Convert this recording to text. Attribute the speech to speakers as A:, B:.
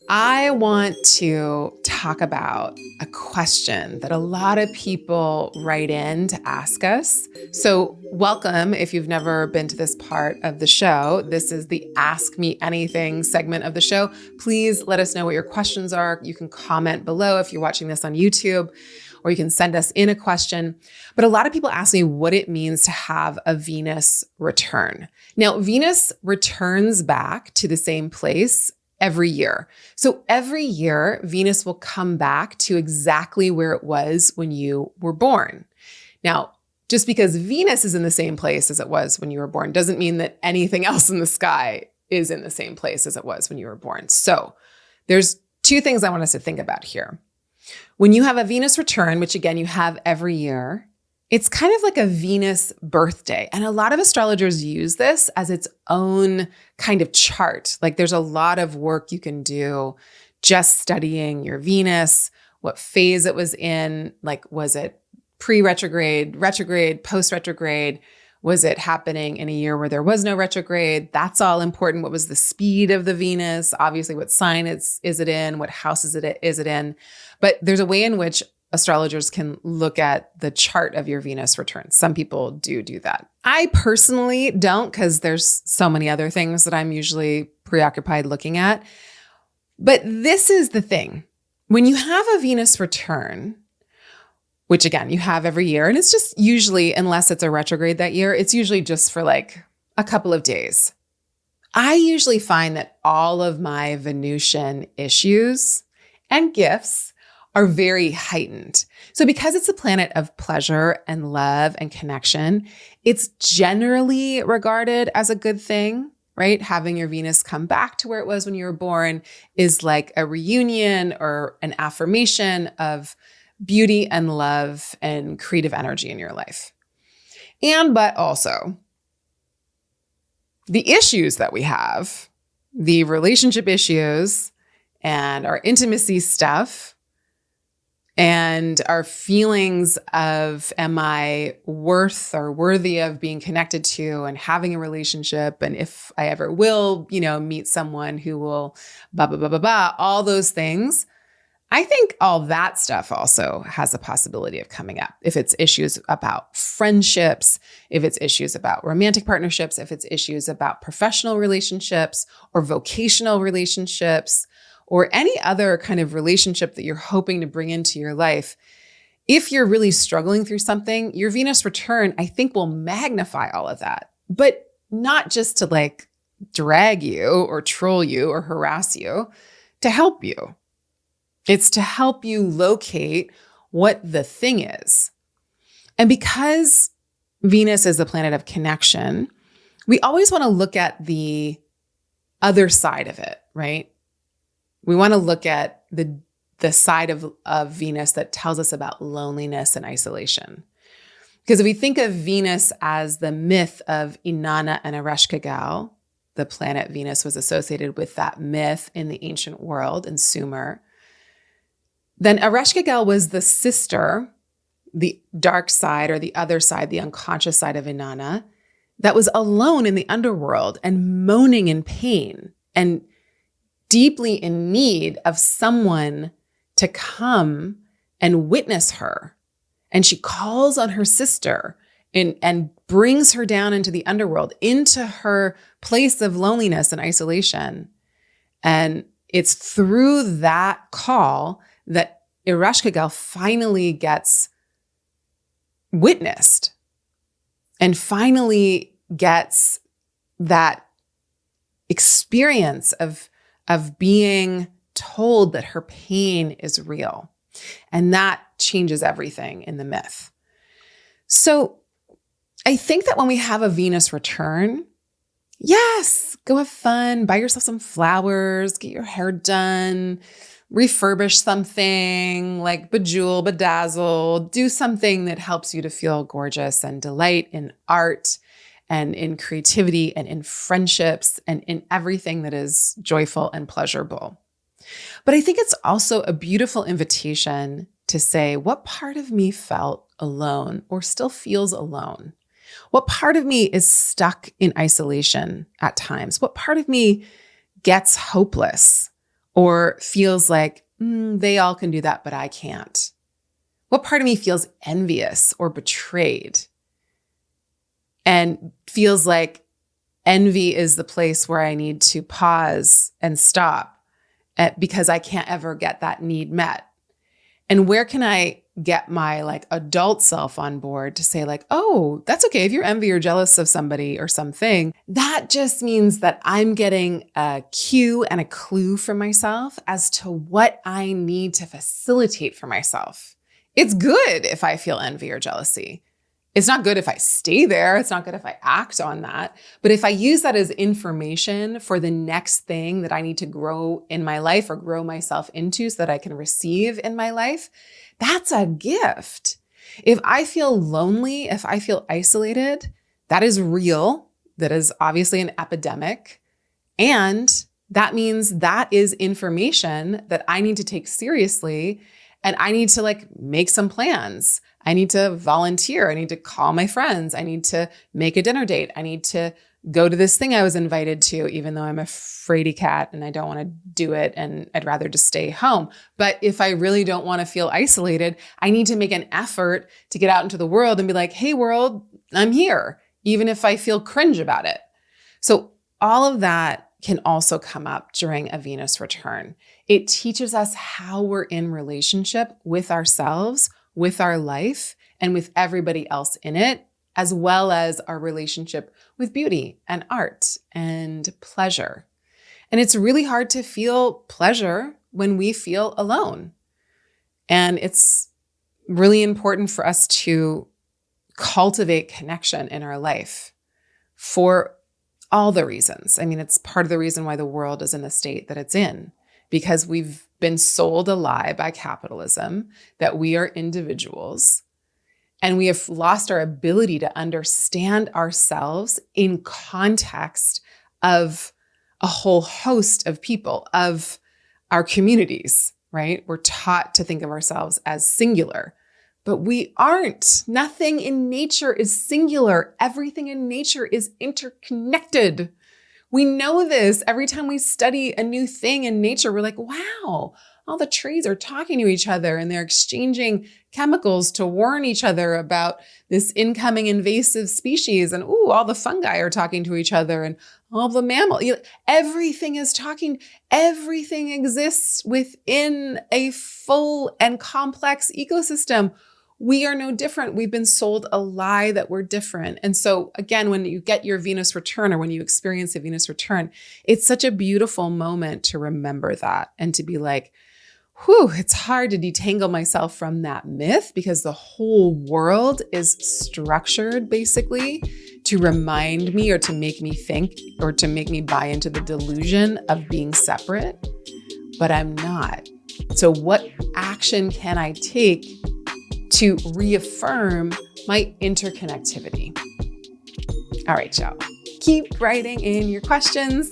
A: I want to talk about a question that a lot of people write in to ask us. So, welcome if you've never been to this part of the show. This is the Ask Me Anything segment of the show. Please let us know what your questions are. You can comment below if you're watching this on YouTube, or you can send us in a question. But a lot of people ask me what it means to have a Venus return. Now, Venus returns back to the same place every year. So every year, Venus will come back to exactly where it was when you were born. Now, just because Venus is in the same place as it was when you were born doesn't mean that anything else in the sky is in the same place as it was when you were born. So there's two things I want us to think about here. When you have a Venus return, which again, you have every year, it's kind of like a Venus birthday. And a lot of astrologers use this as its own kind of chart. Like there's a lot of work you can do just studying your Venus, what phase it was in, like was it pre-retrograde, retrograde, post-retrograde? Was it happening in a year where there was no retrograde? That's all important. What was the speed of the Venus? Obviously, what sign is it in? What house is it in? But there's a way in which astrologers can look at the chart of your Venus return. Some people do that. I personally don't, because there's so many other things that I'm usually preoccupied looking at. But this is the thing. When you have a Venus return, which again, you have every year, and it's just usually, unless it's a retrograde that year, it's usually just for like a couple of days. I usually find that all of my Venusian issues and gifts are very heightened. So because it's a planet of pleasure and love and connection, it's generally regarded as a good thing, right? Having your Venus come back to where it was when you were born is like a reunion or an affirmation of beauty and love and creative energy in your life. But also the issues that we have, the relationship issues and our intimacy stuff, and our feelings of, am I worth or worthy of being connected to and having a relationship? And if I ever will, meet someone who will blah, blah, blah, blah, blah, all those things. I think all that stuff also has a possibility of coming up. If it's issues about friendships, if it's issues about romantic partnerships, if it's issues about professional relationships or vocational relationships, or any other kind of relationship that you're hoping to bring into your life, if you're really struggling through something, your Venus return, I think, will magnify all of that. But not just to like drag you or troll you or harass you, to help you. It's to help you locate what the thing is. And because Venus is the planet of connection, we always want to look at the other side of it, right? We want to look at the side of Venus that tells us about loneliness and isolation. Because if we think of Venus as the myth of Inanna and Ereshkigal, the planet Venus was associated with that myth in the ancient world in Sumer, then Ereshkigal was the sister, the dark side or the other side, the unconscious side of Inanna, that was alone in the underworld and moaning in pain and deeply in need of someone to come and witness her. And she calls on her sister and brings her down into the underworld, into her place of loneliness and isolation. And it's through that call that Ereshkigal finally gets witnessed and finally gets that experience of being told that her pain is real. And that changes everything in the myth. So I think that when we have a Venus return, yes, go have fun, buy yourself some flowers, get your hair done, refurbish something, like bejewel, bedazzle, do something that helps you to feel gorgeous and delight in art and in creativity and in friendships and in everything that is joyful and pleasurable. But I think it's also a beautiful invitation to say, what part of me felt alone or still feels alone? What part of me is stuck in isolation at times? What part of me gets hopeless or feels like they all can do that, but I can't? What part of me feels envious or betrayed and feels like envy is the place where I need to pause and stop because I can't ever get that need met? And where can I get my like adult self on board to say like, oh, that's okay. If you're envy or jealous of somebody or something, that just means that I'm getting a cue and a clue from myself as to what I need to facilitate for myself. It's good if I feel envy or jealousy. It's not good if I stay there. It's not good if I act on that. But if I use that as information for the next thing that I need to grow in my life or grow myself into so that I can receive in my life, that's a gift. If I feel lonely, if I feel isolated, that is real. That is obviously an epidemic. And that means that is information that I need to take seriously. And I need to like make some plans. I need to volunteer. I need to call my friends. I need to make a dinner date. I need to go to this thing I was invited to, even though I'm a fraidy cat and I don't want to do it and I'd rather just stay home. But if I really don't want to feel isolated, I need to make an effort to get out into the world and be like, hey world, I'm here, even if I feel cringe about it. So all of that can also come up during a Venus return. It teaches us how we're in relationship with ourselves, with our life, and with everybody else in it, as well as our relationship with beauty and art and pleasure. And it's really hard to feel pleasure when we feel alone. And it's really important for us to cultivate connection in our life for all the reasons. I mean, it's part of the reason why the world is in the state that it's in, because we've been sold a lie by capitalism that we are individuals and we have lost our ability to understand ourselves in context of a whole host of people, of our communities, right? We're taught to think of ourselves as singular, but we aren't. Nothing in nature is singular. Everything in nature is interconnected. We know this. Every time we study a new thing in nature, we're like, wow, all the trees are talking to each other and they're exchanging chemicals to warn each other about this incoming invasive species. And all the fungi are talking to each other and all the mammals. Everything is talking. Everything exists within a full and complex ecosystem. We are no different. We've been sold a lie that we're different. And so again, when you get your Venus return or when you experience a Venus return, it's such a beautiful moment to remember that and to be like, whew, it's hard to detangle myself from that myth because the whole world is structured basically to remind me or to make me think or to make me buy into the delusion of being separate, but I'm not. So what action can I take to reaffirm my interconnectivity? All right, y'all. Keep writing in your questions.